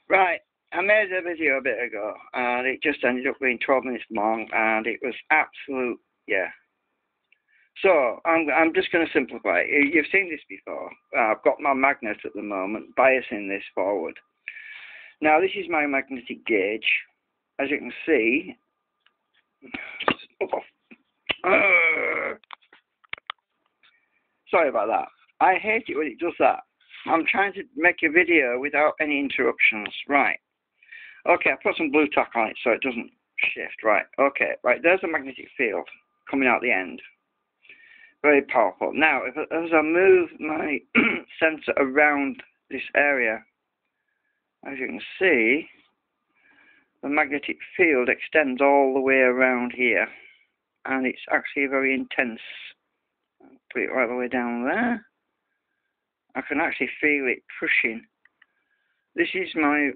Right, I made a video a bit ago, and it just ended up being 12 minutes long, and it was absolute, yeah. So, I'm just going to simplify it. You've seen this before. I've got my magnet at the moment, biasing this forward. Now, this is my magnetic gauge. As you can see, sorry about that. I hate it when it does that. I'm trying to make a video without any interruptions. Right. Okay, I put some blue tack on it so it doesn't shift. Right. Okay. Right. There's a magnetic field coming out the end. Very powerful. Now, as I move my sensor around this area, as you can see, the magnetic field extends all the way around here, and it's actually very intense. I'll put it right the way down there. I can actually feel it pushing. This is my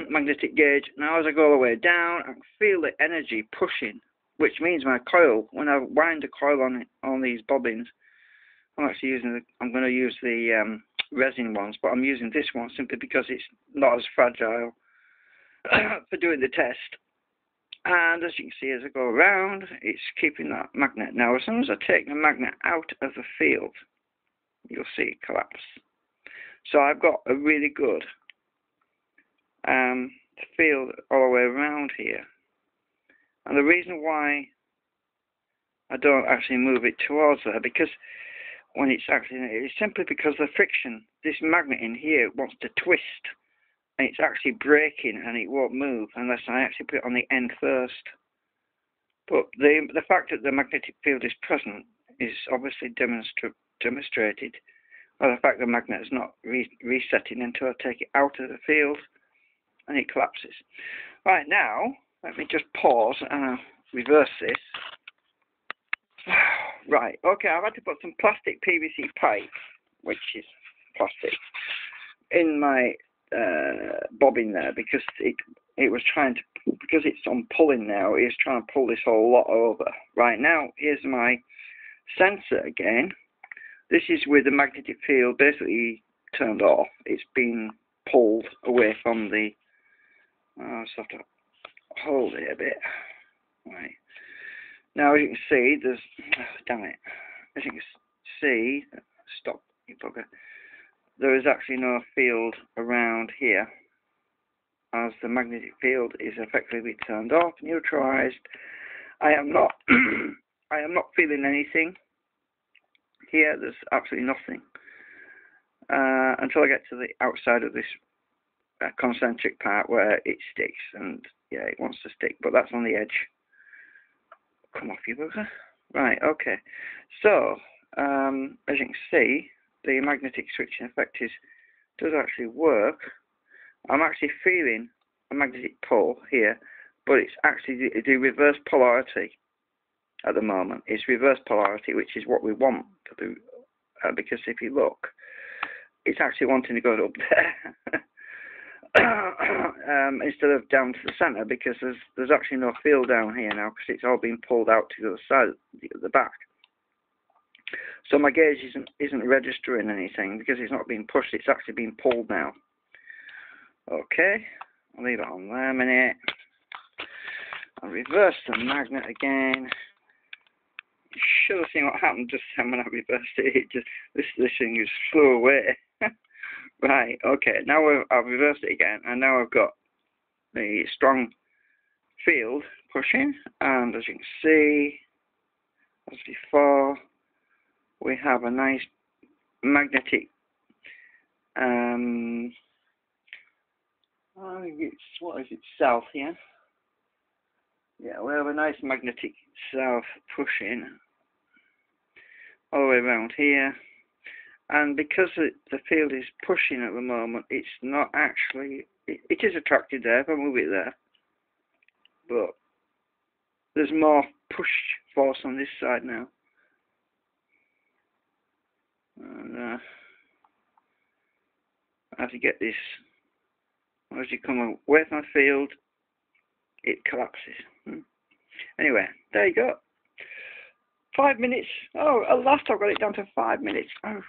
magnetic gauge. Now as I go all the way down, I can feel the energy pushing, which means my coil, when I wind the coil on these bobbins, I'm going to use the resin ones, but I'm using this one simply because it's not as fragile for doing the test. And as you can see, as I go around, it's keeping that magnet. Now, as soon as I take the magnet out of the field, you'll see it collapse. So I've got a really good field all the way around here. And the reason why I don't actually move it towards there, because when it's simply because the friction, this magnet in here wants to twist, and it's actually breaking, and it won't move unless I actually put it on the end first. But the fact that the magnetic field is present is obviously demonstrated by the fact the magnet is not resetting until I take it out of the field and it collapses. Right, now, let me just pause and reverse this. Right, okay, I've had to put some plastic PVC pipe, which is plastic, in my bobbin there because it was trying to, because it's on pulling now, it's trying to pull this whole lot over. Right, now, here's my sensor again. This is with the magnetic field basically turned off. It's been pulled away from the, I just have to hold it a bit. Right. Now, as you can see, there's, damn it, as you can see, stop, you bugger, there is actually no field around here, as the magnetic field is effectively turned off, neutralized. I am not, I am not feeling anything here. There's absolutely nothing until I get to the outside of this concentric part where it sticks, and yeah, it wants to stick, but that's on the edge. Come off, you bugger. Right, okay. So, as you can see, the magnetic switching effect does actually work. I'm actually feeling a magnetic pull here, but it's actually the reverse polarity at the moment. It's reverse polarity, which is what we want to do, because if you look, it's actually wanting to go up there. Instead of down to the center, because there's actually no field down here now, because it's all been pulled out to the other side, the back. So my gauge isn't registering anything because it's not being pushed. It's actually being pulled now. Okay, I'll leave it on there a minute. I'll reverse the magnet again. You should have seen what happened just then when I reversed it. This thing just flew away. Right, okay, now I've reversed it again, and now I've got the strong field pushing, and as you can see, as before, we have a nice magnetic, I think it's, what is it, south here? Yeah, we have a nice magnetic south pushing all the way around here. And because the field is pushing at the moment, it's not actually, it is attracted there if I move it there, but there's more push force on this side now. And I have to get this, as you come away from the field, it collapses. Anyway, there you go. 5 minutes. Oh, at last I've got it down to 5 minutes. Oh.